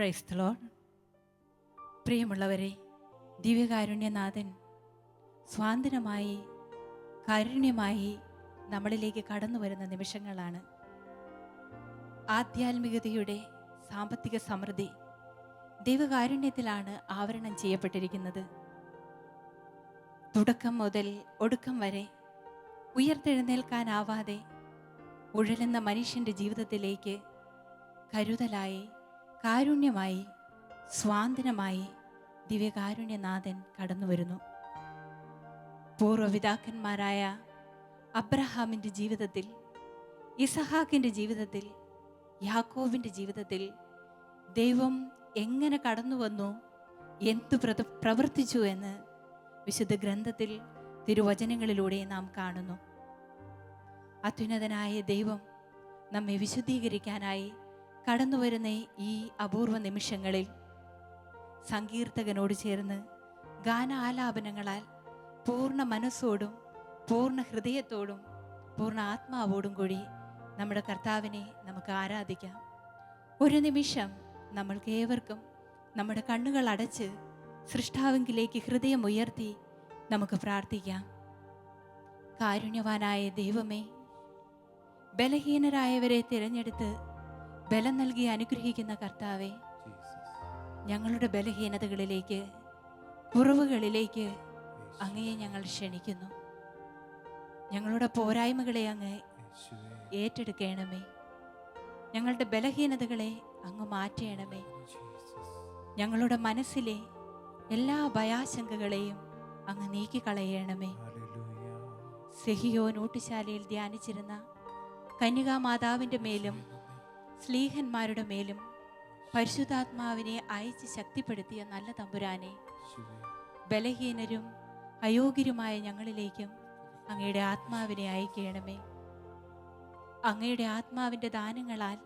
Praise the Lord. പ്രിയമുള്ളവരെ, ദിവ്യകാരുണ്യനാഥൻ സ്വാതന്ത്ര്യമായി കാരുണ്യമായി നമ്മളിലേക്ക് കടന്നു വരുന്ന നിമിഷങ്ങളാണ്. ആധ്യാത്മികതയുടെ സാമ്പത്തിക സമൃദ്ധി ദൈവകാരുണ്യത്തിലാണ് ആവരണം ചെയ്യപ്പെട്ടിരിക്കുന്നത്. തുടക്കം മുതൽ ഒടുക്കം വരെ ഉയർത്തെഴുന്നേൽക്കാനാവാതെ ഉഴലുന്ന മനുഷ്യൻ്റെ ജീവിതത്തിലേക്ക് കരുതലായി, കാരുണ്യമായി, സ്വാതന്ത്ര്യമായി ദിവ്യകാരുണ്യനാഥൻ കടന്നു വരുന്നു. പൂർവ്വപിതാക്കന്മാരായ അബ്രഹാമിൻ്റെ ജീവിതത്തിൽ, ഇസഹാക്കിൻ്റെ ജീവിതത്തിൽ, യാക്കോബിൻ്റെ ജീവിതത്തിൽ ദൈവം എങ്ങനെ കടന്നു വന്നു, എന്തു പ്രവർത്തിച്ചു എന്ന് വിശുദ്ധ ഗ്രന്ഥത്തിൽ തിരുവചനങ്ങളിലൂടെ നാം കാണുന്നു. അത്യുന്നതനായ ദൈവം നമ്മെ വിശുദ്ധീകരിക്കാനായി കടന്നു വരുന്ന ഈ അപൂർവ നിമിഷങ്ങളിൽ സങ്കീർത്തകനോട് ചേർന്ന് ഗാനാലാപനങ്ങളാൽ പൂർണ്ണ മനസ്സോടും പൂർണ്ണ ഹൃദയത്തോടും പൂർണ്ണ ആത്മാവോടും കൂടി നമ്മുടെ കർത്താവിനെ നമുക്ക് ആരാധിക്കാം. ഒരു നിമിഷം നമ്മൾക്ക് ഏവർക്കും നമ്മുടെ കണ്ണുകൾ അടച്ച് സൃഷ്ടാവിങ്കിലേക്ക് ഹൃദയം ഉയർത്തി നമുക്ക് പ്രാർത്ഥിക്കാം. കാരുണ്യവാനായ ദൈവമേ, ബലഹീനരായവരെ തിരഞ്ഞെടുത്ത് ബലം നൽകി അനുഗ്രഹിക്കുന്ന കർത്താവേ, ഞങ്ങളുടെ ബലഹീനതകളിലേക്ക്, കുറവുകളിലേക്ക് അങ്ങയെ ഞങ്ങൾ ക്ഷണിക്കുന്നു. ഞങ്ങളുടെ പോരായ്മകളെ അങ്ങ് ഏറ്റെടുക്കണമേ. ഞങ്ങളുടെ ബലഹീനതകളെ അങ്ങ് മാറ്റണമേ. ഞങ്ങളുടെ മനസ്സിലെ എല്ലാ ഭയാശങ്കകളെയും അങ്ങ് നീക്കിക്കളയണമേ. സെഹിയോൻ ഊട്ടുശാലയിൽ ധ്യാനിച്ചിരുന്ന കന്യകാമാതാവിൻ്റെ മേലും സ്ലീഹന്മാരുടെ മേലും പരിശുദ്ധാത്മാവിനെ അയച്ച് ശക്തിപ്പെടുത്തിയ നല്ല തമ്പുരാനെ, ബലഹീനരും അയോഗ്യരുമായ ഞങ്ങളിലേക്കും അങ്ങയുടെ ആത്മാവിനെ അയക്കണമേ. അങ്ങയുടെ ആത്മാവിൻ്റെ ദാനങ്ങളാൽ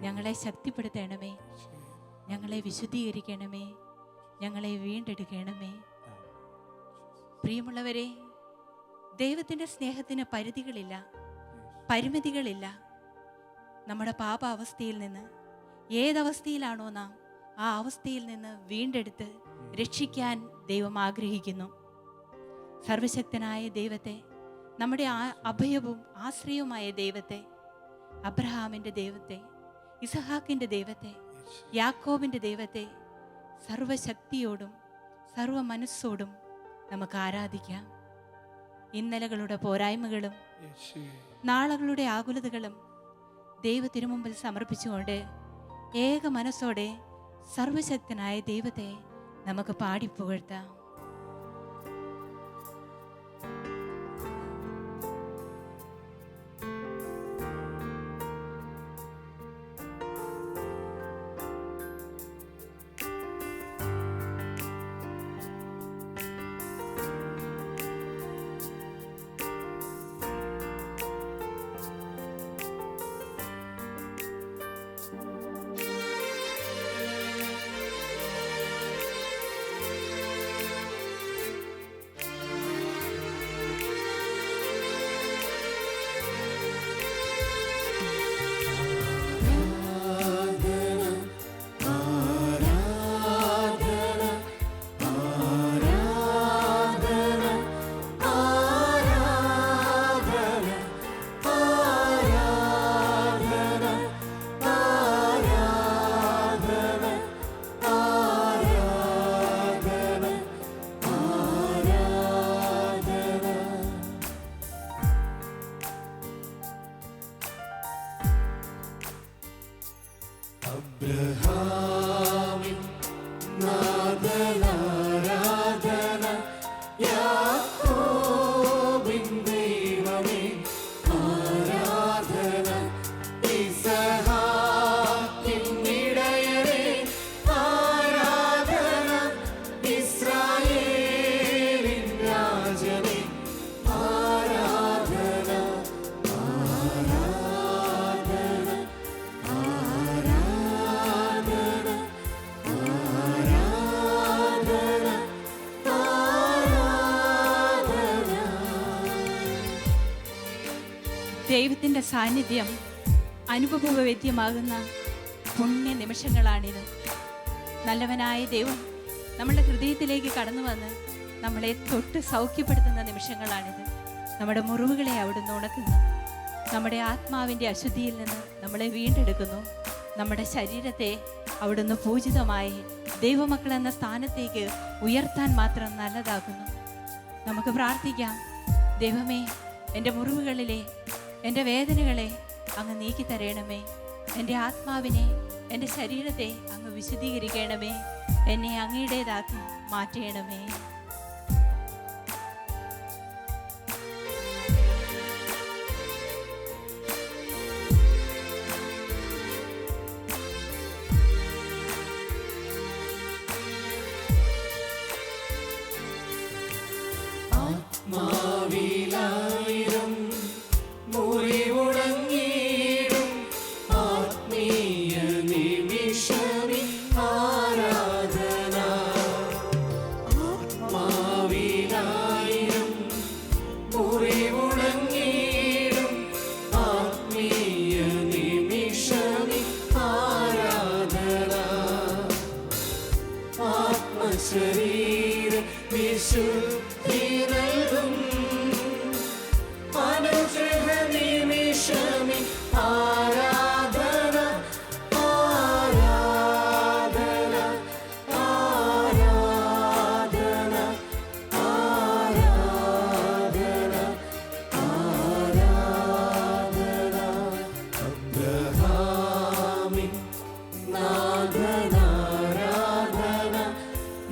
ഞങ്ങളെ ശക്തിപ്പെടുത്തണമേ. ഞങ്ങളെ വിശുദ്ധീകരിക്കണമേ. ഞങ്ങളെ വീണ്ടെടുക്കണമേ. പ്രിയമുള്ളവരെ, ദൈവത്തിൻ്റെ സ്നേഹത്തിന് പരിധികളില്ല, പരിമിതികളില്ല. നമ്മുടെ പാപാവസ്ഥയിൽ നിന്ന് ഏതവസ്ഥയിലാണോ നാം, ആ അവസ്ഥയിൽ നിന്ന് വീണ്ടെടുത്ത് രക്ഷിക്കാൻ ദൈവം ആഗ്രഹിക്കുന്നു. സർവശക്തനായ ദൈവത്തെ, നമ്മുടെ അഭയവും ആശ്രയവുമായ ദൈവത്തെ, അബ്രഹാമിൻ്റെ ദൈവത്തെ, ഇസഹാക്കിൻ്റെ ദൈവത്തെ, യാക്കോബിൻ്റെ ദൈവത്തെ സർവശക്തിയോടും സർവ മനസ്സോടും നമുക്ക് ആരാധിക്കാം. ഇന്നലകളുടെ പോരായ്മകളും നാളുകളുടെ ആകുലതകളും ദൈവത്തിനുമുമ്പിൽ സമർപ്പിച്ചുകൊണ്ട് ഏക മനസ്സോടെ സർവശക്തനായ ദൈവത്തെ നമുക്ക് പാടിപ്പുകഴ്ത്താം. അബ്രഹാമിൻ നാഥനാരാധന, യാക്കോബിൻ ദൈവമേ ആരാധന, ഇസഹാക്കിൻ ഇടയനേ ആരാധന, ഇസ്രായേലിൻ രാജനേ ആരാധന, ആരാധന, ആരാധന, ആരാധന, ആരാധന. ദൈവത്തിൻ്റെ സാന്നിധ്യം അനുഭവവേദ്യമാകുന്ന പുണ്യ നിമിഷങ്ങളാണിത്. നല്ലവനായ ദൈവം നമ്മുടെ ഹൃദയത്തിലേക്ക് കടന്നു വന്ന് നമ്മളെ തൊട്ട് സൗഖ്യപ്പെടുത്തുന്ന നിമിഷങ്ങളാണിത്. നമ്മുടെ മുറിവുകളെ അവിടുന്ന് ഉണക്കുന്നു. നമ്മുടെ ആത്മാവിൻ്റെ അശുദ്ധിയിൽ നിന്ന് നമ്മളെ വീണ്ടെടുക്കുന്നു. നമ്മുടെ ശരീരത്തെ അവിടുന്ന് പൂജിതമായി ദൈവമക്കൾ എന്ന സ്ഥാനത്തേക്ക് ഉയർത്താൻ മാത്രം നല്ലതാക്കുന്നു. നമുക്ക് പ്രാർത്ഥിക്കാം. ദൈവമേ, എൻ്റെ മുറിവുകളിലെ എൻ്റെ വേദനകളെ അങ്ങ് നീക്കി തരണമേ. എൻ്റെ ആത്മാവിനെ, എൻ്റെ ശരീരത്തെ അങ്ങ് വിശുദ്ധീകരിക്കണമേ. എന്നെ അങ്ങയുടേതാക്കി മാറ്റണമേ. ആത്മാവിലായിരം മുറിവുണങ്ങിയിടും ആത്മീയ നിമിഷമി ആരാധന. ആത്മാവിലായിരം മുറിവുണങ്ങിയിടും ആത്മീയ നിമിഷമി ആരാധന. ആത്മശരീര വിശുദ്ധി നൽകും അനുഗ്രഹ നിമിഷമി ആരാധന. ആരാധന ആരാധന ആരാധന ആരാധന. അബ്രഹാമിൻ നാഥനാരാധന.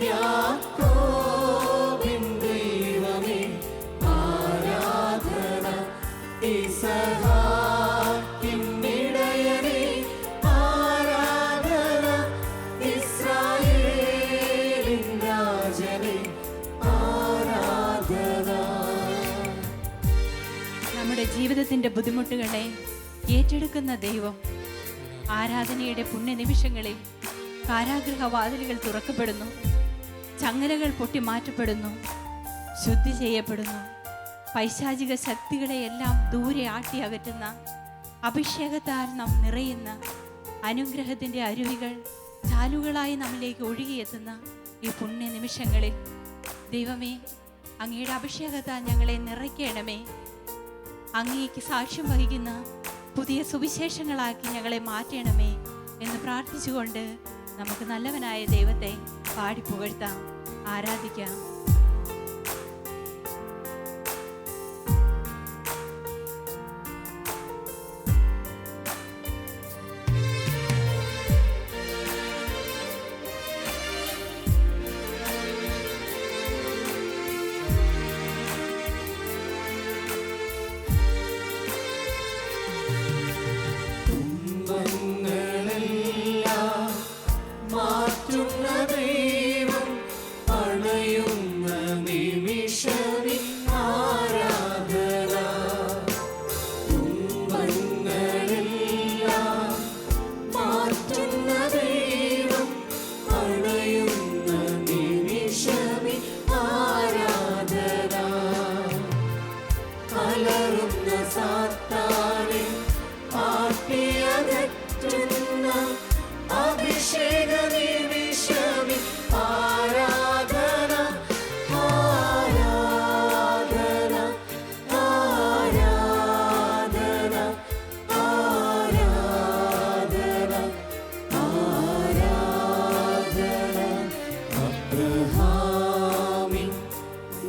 യാക്കോബിൻ ദൈവമേ ആരാധന. ഇസഹാക്കിൻ ഇടയനേ ആരാധന. ഇസ്രായേലിൻ രാജനേ ആരാധന. നമ്മുടെ ജീവിതത്തിൻ്റെ ബുദ്ധിമുട്ടുകളെ ഏറ്റെടുക്കുന്ന ദൈവം ആരാധനയുടെ പുണ്യനിമിഷങ്ങളിൽ കാരാഗൃഹവാതിലുകൾ തുറക്കപ്പെടുന്നു. ചങ്ങലകൾ പൊട്ടി മാറ്റപ്പെടുന്നു. ശുദ്ധി ചെയ്യപ്പെടുന്നു. പൈശാചിക ശക്തികളെയെല്ലാം ദൂരെ ആട്ടി അകറ്റുന്ന അഭിഷേകത്താൽ നാം നിറയുന്ന അനുഗ്രഹത്തിൻ്റെ അരുവികൾ ചാലുകളായി നമ്മിലേക്ക് ഒഴുകിയെത്തുന്ന ഈ പുണ്യ നിമിഷങ്ങളിൽ ദൈവമേ, അങ്ങയുടെ അഭിഷേകത്താൽ ഞങ്ങളെ നിറയ്ക്കണമേ. അങ്ങേക്ക് സാക്ഷ്യം വഹിക്കുന്ന പുതിയ സുവിശേഷങ്ങളാക്കി ഞങ്ങളെ മാറ്റണമേ എന്ന് പ്രാർത്ഥിച്ചുകൊണ്ട് നമുക്ക് നല്ലവനായ ദൈവത്തെ പാടി പുകഴ്ത്താം, ആരാധിക്കാം. മാറ്റുന്ന ദൈവം അണയുന്ന നിമിഷമി ആരാധന. തുമ്പങ്ങളെല്ലാം മാറ്റുന്ന ദൈവം അണയുന്ന നിമിഷമി ആരാധന. അലറുന്ന സാത്താനെ ആട്ടിയകറ്റുന്ന അഭിഷേക നിമിഷമി ആരാധന. ആരാധന ആരാധന ആരാധന ആരാധന. അബ്രഹാമിൻ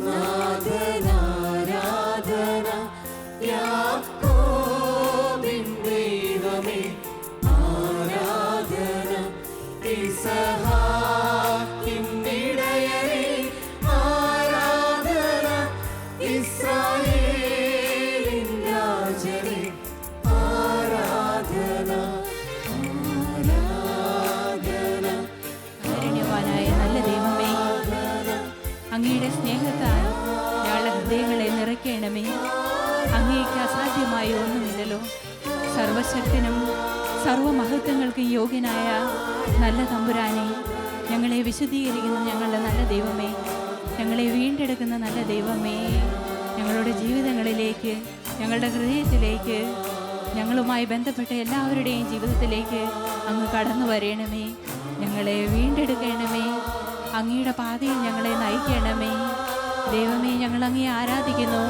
നാഥനാരാധന. യാക്കോബിൻ ദൈവമേ ആരാധന. ഇസഹാക്കിൻ ഇടയനേ ആരാധന. ഇസ്രായേലിൻ രാജനേ ആരാധന. ആരാധന കാരുണ്യവാനായ നല്ല ദൈവമേ, അങ്ങയുടെ സ്നേഹത്താൽ ഞങ്ങളുടെ ഹൃദയങ്ങളെ നിറയ്ക്കണമേ. അങ്ങേക്ക് അസാധ്യമായ ഒന്നുമില്ലല്ലോ. സർവശക്തനും സർവമഹത്വങ്ങൾക്ക് യോഗ്യനായ നല്ല തമ്പുരാനെ, ഞങ്ങളെ വിശുദ്ധീകരിക്കുന്ന ഞങ്ങളുടെ നല്ല ദൈവമേ, ഞങ്ങളെ വീണ്ടെടുക്കുന്ന നല്ല ദൈവമേ, ഞങ്ങളുടെ ജീവിതങ്ങളിലേക്ക്, ഞങ്ങളുടെ ഹൃദയത്തിലേക്ക് ഞങ്ങളുമായി ബന്ധപ്പെട്ട എല്ലാവരുടെയും ജീവിതത്തിലേക്ക് അങ്ങ് കടന്നു വരണമേ. ഞങ്ങളെ വീണ്ടെടുക്കണമേ. അങ്ങയുടെ പാതയിൽ ഞങ്ങളെ നയിക്കണമേ. ദൈവമേ, ഞങ്ങളങ്ങയെ ആരാധിക്കുന്നു,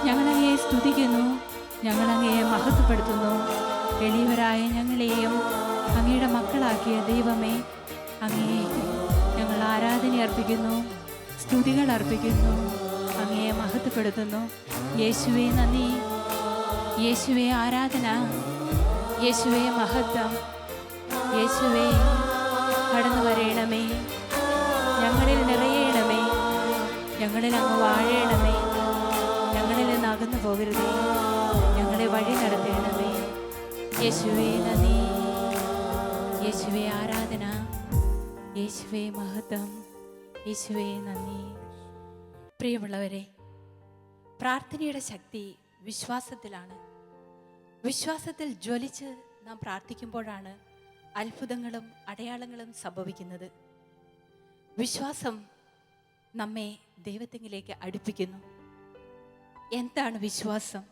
ഞങ്ങളങ്ങയെ സ്തുതിക്കുന്നു, ഞങ്ങളങ്ങയെ മഹത്വപ്പെടുത്തുന്നു. എളിയവരായ ഞങ്ങളെയും അങ്ങയുടെ മക്കളാക്കിയ ദൈവമേ, അങ്ങയെ ഞങ്ങൾ ആരാധന അർപ്പിക്കുന്നു, സ്തുതികൾ അർപ്പിക്കുന്നു, അങ്ങയെ മഹത്വപ്പെടുത്തുന്നു. യേശുവേ നന്ദി, യേശുവേ ആരാധന, യേശുവേ മഹത്വം, യേശുവേ കടന്നു വരയണമേ, ഞങ്ങളിൽ നിറയണമേ, ഞങ്ങളിൽ അങ്ങ് വാഴണമേ, ഞങ്ങളിൽ നിന്ന് അകന്നു പോകരുതേ, ഞങ്ങളെ വഴി നടത്തണമേ. യേശുവേ നന്ദി, യേശുവേ ആരാധന, യേശുവേ മഹത്വം, യേശുവേ നന്ദി. പ്രിയമുള്ളവരെ, പ്രാർത്ഥനയുടെ ശക്തി വിശ്വാസത്തിലാണ്. വിശ്വാസത്തിൽ ജ്വലിച്ച് നാം പ്രാർത്ഥിക്കുമ്പോഴാണ് അത്ഭുതങ്ങളും അടയാളങ്ങളും സംഭവിക്കുന്നത്. വിശ്വാസം നമ്മെ ദൈവത്തിലേക്ക് അടുപ്പിക്കുന്നു. എന്താണ് വിശ്വാസം?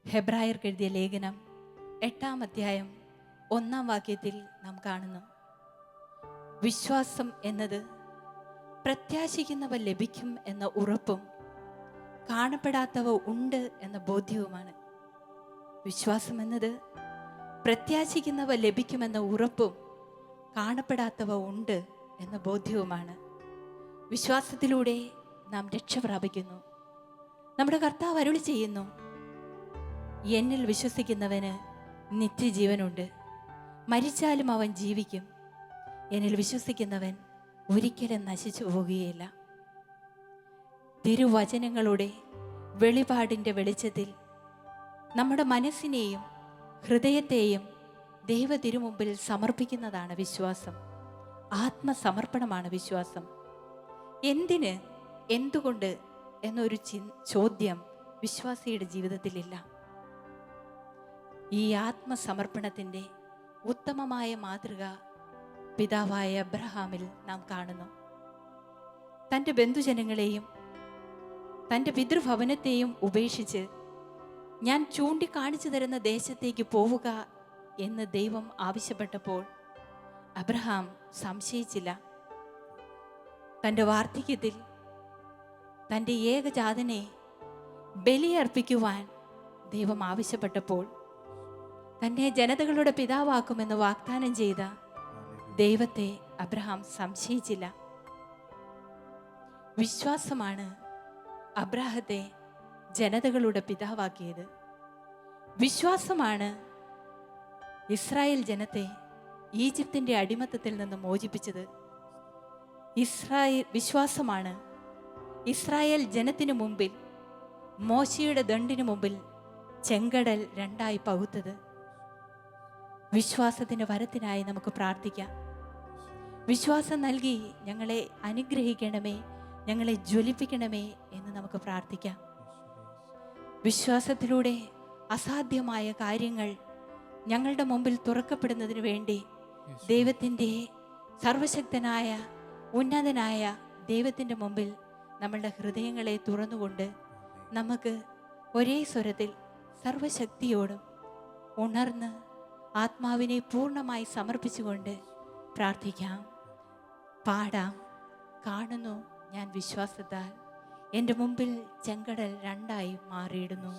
ഹെബ്രായർക്ക് എഴുതിയ ലേഖനം 8-ാം അധ്യായം 1-ാം വാക്യത്തിൽ നാം കാണുന്നു, വിശ്വാസം എന്നത് പ്രത്യാശിക്കുന്നവ ലഭിക്കും എന്ന ഉറപ്പും കാണപ്പെടാത്തവ ഉണ്ട് എന്ന ബോധ്യവുമാണ്. വിശ്വാസം എന്നത് പ്രത്യാശിക്കുന്നവ ലഭിക്കുമെന്ന ഉറപ്പും കാണപ്പെടാത്തവ ഉണ്ട് എന്ന ബോധ്യവുമാണ്. വിശ്വാസത്തിലൂടെ നാം രക്ഷ പ്രാപിക്കുന്നു. നമ്മുടെ കർത്താവ് അരുളി ചെയ്യുന്നു, എന്നിൽ വിശ്വസിക്കുന്നവന് നിത്യജീവനുണ്ട്, മരിച്ചാലും അവൻ ജീവിക്കും. എന്നിൽ വിശ്വസിക്കുന്നവൻ ഒരിക്കലും നശിച്ചു പോവുകയില്ല. തിരുവചനങ്ങളുടെ വെളിപാടിൻ്റെ വെളിച്ചത്തിൽ നമ്മുടെ മനസ്സിനെയും ഹൃദയത്തെയും ദൈവ തിരുമുമ്പിൽ സമർപ്പിക്കുന്നതാണ് വിശ്വാസം. ആത്മസമർപ്പണമാണ് വിശ്വാസം. എന്തിന്, എന്തുകൊണ്ട് എന്നൊരു ചോദ്യം വിശ്വാസിയുടെ ജീവിതത്തിലില്ല. ഈ ആത്മസമർപ്പണത്തിൻ്റെ ഉത്തമമായ മാതൃക പിതാവായ അബ്രഹാമിൽ നാം കാണുന്നു. തൻ്റെ ബന്ധുജനങ്ങളെയും തൻ്റെ പിതൃഭവനത്തെയും ഉപേക്ഷിച്ച് ഞാൻ ചൂണ്ടിക്കാണിച്ചു തരുന്ന ദേശത്തേക്ക് പോവുക എന്ന് ദൈവം ആവശ്യപ്പെട്ടപ്പോൾ അബ്രഹാം സംശയിച്ചില്ല. തൻ്റെ വാർദ്ധക്യത്തിൽ തൻ്റെ ഏകജാതനെ ബലിയർപ്പിക്കുവാൻ ദൈവം ആവശ്യപ്പെട്ടപ്പോൾ തന്നെ ജനതകളുടെ പിതാവാക്കുമെന്ന് വാഗ്ദാനം ചെയ്ത ദൈവത്തെ അബ്രഹാം സംശയിച്ചില്ല. വിശ്വാസമാണ് അബ്രാഹത്തെ ജനതകളുടെ പിതാവാക്കിയത്. വിശ്വാസമാണ് ഇസ്രായേൽ ജനത്തെ ഈജിപ്തിൻ്റെ അടിമത്തത്തിൽ നിന്ന് മോചിപ്പിച്ചത്. വിശ്വാസമാണ് ഇസ്രായേൽ ജനത്തിനു മുമ്പിൽ, മോശയുടെ ദണ്ഡിനു മുമ്പിൽ ചെങ്കടൽ രണ്ടായി പകുത്തത്. വിശ്വാസത്തിൻ്റെ വരത്തിനായി നമുക്ക് പ്രാർത്ഥിക്കാം. വിശ്വാസം നൽകി ഞങ്ങളെ അനുഗ്രഹിക്കണമേ, ഞങ്ങളെ ജ്വലിപ്പിക്കണമേ എന്ന് നമുക്ക് പ്രാർത്ഥിക്കാം. വിശ്വാസത്തിലൂടെ അസാധ്യമായ കാര്യങ്ങൾ ഞങ്ങളുടെ മുമ്പിൽ തുറക്കപ്പെടുന്നതിന് വേണ്ടി ദൈവത്തിൻ്റെ സർവശക്തനായ ഉന്നതനായ ദൈവത്തിൻ്റെ മുമ്പിൽ നമ്മളുടെ ഹൃദയങ്ങളെ തുറന്നുകൊണ്ട് നമുക്ക് ഒരേ സ്വരത്തിൽ സർവശക്തിയോടും ഉണർന്ന് ആത്മാവിനെ പൂർണ്ണമായി സമർപ്പിച്ചുകൊണ്ട് പ്രാർത്ഥിക്കാം, പാടാം. കാണുന്നു ഞാൻ വിശ്വാസത്താൽ എൻ്റെ മുമ്പിൽ ചെങ്കടൽ രണ്ടായി മാറിയിടുന്നു.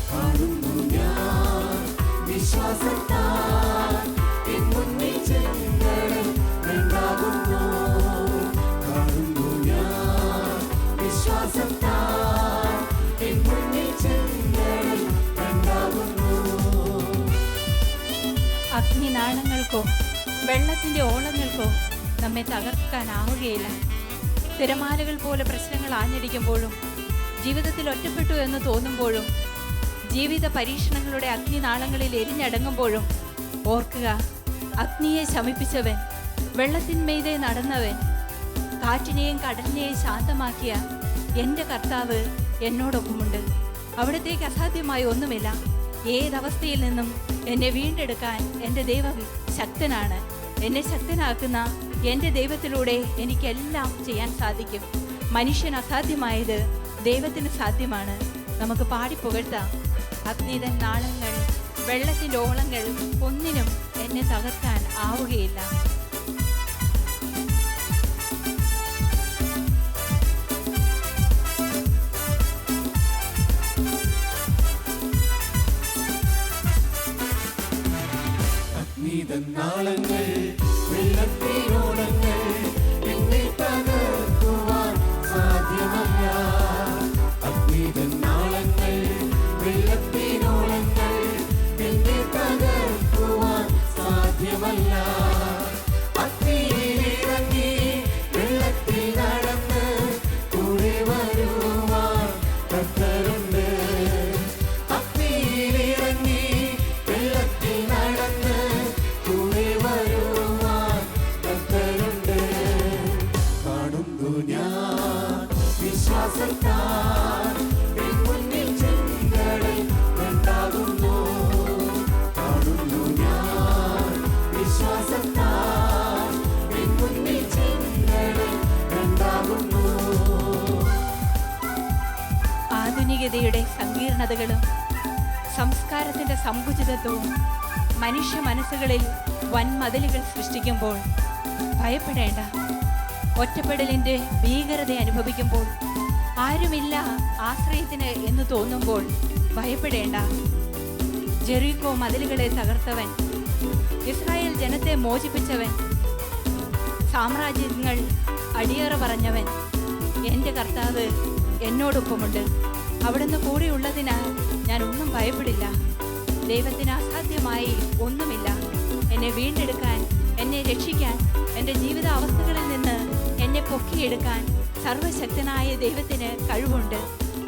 കാണുന്നു ഞാൻ വിശ്വാസത്താൽ എൻ മുന്നിൽ ചെങ്കടൽ രണ്ടാകുന്നു. കാണുന്നു ഞാൻ വിശ്വാസത്താൽ എൻ മുന്നിൽ ചെങ്കടൽ രണ്ടാകുന്നു. അഗ്നിനാളങ്ങൾക്കോ വെള്ളത്തിൻ്റെ ഓളങ്ങൾക്കോ നമ്മെ തകർക്കാനാവുകയില്ല. തിരമാലകൾ പോലെ പ്രശ്നങ്ങൾ ആഞ്ഞടിക്കുമ്പോഴും ജീവിതത്തിൽ ഒറ്റപ്പെട്ടു എന്ന് തോന്നുമ്പോഴും ജീവിത പരീക്ഷണങ്ങളുടെ അഗ്നിനാളങ്ങളിൽ എരിഞ്ഞടങ്ങുമ്പോഴും ഓർക്കുക, അഗ്നിയെ ശമിപ്പിച്ചവൻ, വെള്ളത്തിന്മീതെ നടന്നവൻ, കാറ്റിനെയും കടലിനെയും ശാന്തമാക്കിയ എൻ്റെ കർത്താവ് എന്നോടൊപ്പമുണ്ട്. അവിടത്തേക്ക് അസാധ്യമായ ഒന്നുമില്ല. ഏതവസ്ഥയിൽ നിന്നും എന്നെ വീണ്ടെടുക്കാൻ എൻ്റെ ദൈവം ശക്തനാണ്. എന്നെ ശക്തനാക്കുന്ന എൻ്റെ ദൈവത്തിലൂടെ എനിക്കെല്ലാം ചെയ്യാൻ സാധിക്കും. മനുഷ്യൻ അസാധ്യമായത് ദൈവത്തിന് സാധ്യമാണ്. നമുക്ക് പാടിപ്പുകഴ്ത്താം. അഗ്നിതൻ നാളങ്ങൾ, വെള്ളത്തിൻ്റെ ഓളങ്ങൾ ഒന്നിനും എന്നെ തകർക്കാൻ ആവുകയില്ല. നാളങ്ങൾ വെള്ളത്തിനോളങ്ങൾ എന്നെ തകർക്കുവാൻ സാധ്യമല്ല. അഗ്നിതൻ നാളങ്ങൾ വെള്ളത്തിനോളങ്ങൾ എന്നെ തകർക്കുവാൻ സാധ്യമല്ല. അഗ്നിയിലിറങ്ങി വെള്ളത്തിൽ നടന്ന് കൂടെ വരുവാൻ കർത്തരുണ്ട്. അഗ്നിയിലിറങ്ങി വെള്ളത്തിൽ നടന്ന് കൂടെ വരുവാൻ കർത്തരുണ്ട്. കാണുന്നു ഞാൻ വിശ്വാസത്താൽ എൻ മുന്നിൽ ചെങ്കടൽ രണ്ടാകുന്നു. കാണുന്നു ഞാൻ വിശ്വാസത്താൽ എൻ മുന്നിൽ ചെങ്കടൽ രണ്ടാകുന്നു. ആധുനികതയുടെ സങ്കീർണതകളും സംസ്കാരത്തിൻ്റെ സങ്കുചിതത്വവും മനുഷ്യ മനസ്സുകളിൽ വൻമതിലുകൾ സൃഷ്ടിക്കുമ്പോൾ ഭയപ്പെടേണ്ട. ഒറ്റപ്പെടലിൻ്റെ ഭീകരത അനുഭവിക്കുമ്പോൾ, ആരുമില്ല ആശ്രയത്തിന് എന്ന് തോന്നുമ്പോൾ ഭയപ്പെടേണ്ട. ജെറിക്കോ മതിലുകളെ തകർത്തവൻ, ഇസ്രായേൽ ജനത്തെ മോചിപ്പിച്ചവൻ, സാമ്രാജ്യങ്ങൾ അടിയറ പറഞ്ഞവൻ, എൻ്റെ കർത്താവ് എന്നോടൊപ്പമുണ്ട്. അവിടുന്ന് കൂടെയുള്ളതിനാൽ ഞാൻ ഒന്നും ഭയപ്പെടില്ല. ദൈവത്തിന് അസാധ്യമായി ഒന്നുമില്ല. എന്നെ വീണ്ടെടുക്കാൻ, എന്നെ രക്ഷിക്കാൻ, എൻ്റെ ജീവിത അവസ്ഥകളിൽ നിന്ന് എന്നെ പൊക്കിയെടുക്കാൻ സർവശക്തനായ ദൈവത്തിന് കഴിവുണ്ട്.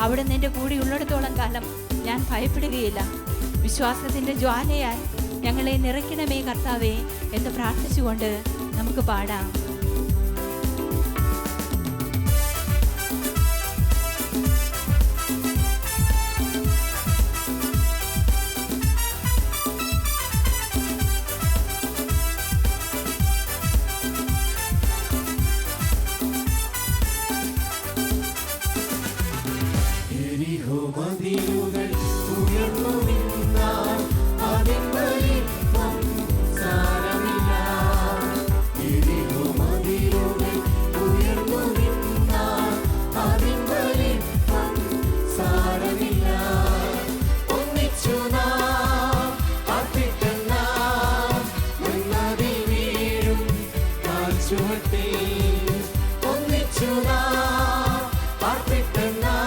അവിടുന്ന് എൻ്റെ കൂടെയുള്ളിടത്തോളം കാലം ഞാൻ ഭയപ്പെടുകയില്ല. വിശ്വാസത്തിൻ്റെ ജ്വാലയാൽ ഞങ്ങളെ നിറയ്ക്കണമേ കർത്താവേ എന്ന് പ്രാർത്ഥിച്ചുകൊണ്ട് നമുക്ക് പാടാം. മതിലുകൾ ഉയർന്നു നിന്നാൽ അതിൻ വലിപ്പം സാരമില്ല. എരിഹോ മതിലുകൾ ഉയർന്നു നിന്നാൽ അതിൻ വലിപ്പം സാരമില്ല. ഒന്നിച്ചു നാം അർപ്പിട്ടെന്നാൽ നദിൽ വീഴും കാൽച്ചുവട്ടിൽ. ഒന്നിച്ചു നാം അർപ്പിട്ടെന്നാൽ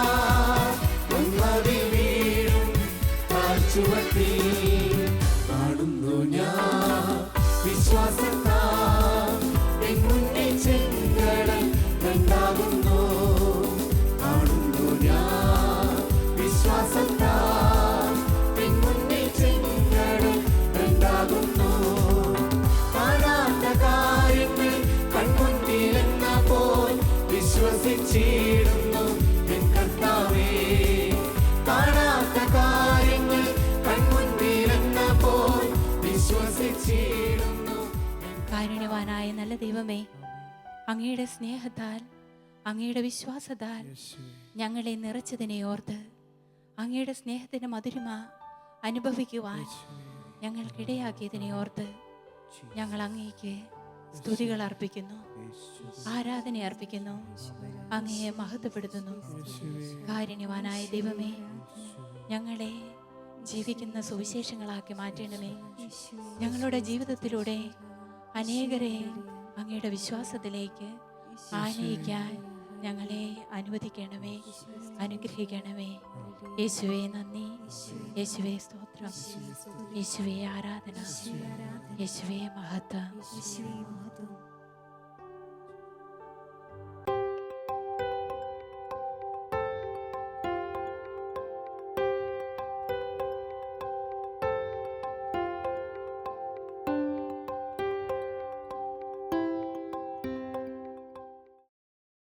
കാണുന്നു ഞാൻ വിശ്വാസത്താൽ എൻ മുന്നിൽ ചെങ്കടൽ രണ്ടാകുന്നു. കാണുന്നു ഞാൻ വിശ്വാസത്താൽ എൻ മുന്നിൽ ചെങ്കടൽ രണ്ടാകുന്നു. കാണാത്ത കാര്യങ്ങൾ കൺമുൻപിലെന്ന പോൽ വിശ്വസിച്ചിടുന്നു എൻ കർത്താവേ. കാണാത്ത കാര്യങ്ങൾ കൺമുൻപിലെന്ന പോൽ വിശ്വസിച്ചിടുന്നു. കാരുണ്യവാനായ നല്ല ദൈവമേ, അങ്ങയുടെ സ്നേഹത്താൽ, അങ്ങയുടെ വിശ്വാസത്താൽ ഞങ്ങളെ നിറച്ചതിനെ ഓർത്ത്, അങ്ങയുടെ സ്നേഹത്തിൻ്റെ മധുരിമ അനുഭവിക്കുവാൻ ഞങ്ങൾക്കിടയാക്കിയതിനെ ഓർത്ത് ഞങ്ങൾ അങ്ങേക്ക് സ്തുതികൾ അർപ്പിക്കുന്നു, ആരാധന അർപ്പിക്കുന്നു, അങ്ങയെ മഹത്വപ്പെടുത്തുന്നു. കാരുണ്യവാനായ ദൈവമേ, ഞങ്ങളെ ജീവിക്കുന്ന സുവിശേഷങ്ങളാക്കി മാറ്റണമേ. ഞങ്ങളുടെ ജീവിതത്തിലൂടെ അനേകരെ അങ്ങയുടെ വിശ്വാസത്തിലേക്ക് ആനയിക്കാൻ ഞങ്ങളെ അനുവദിക്കണമേ, അനുഗ്രഹിക്കണമേ. യേശുവേ നന്ദി, യേശുവേ സ്തോത്രം, യേശുവേ ആരാധന, യേശുവേ മഹത്വം.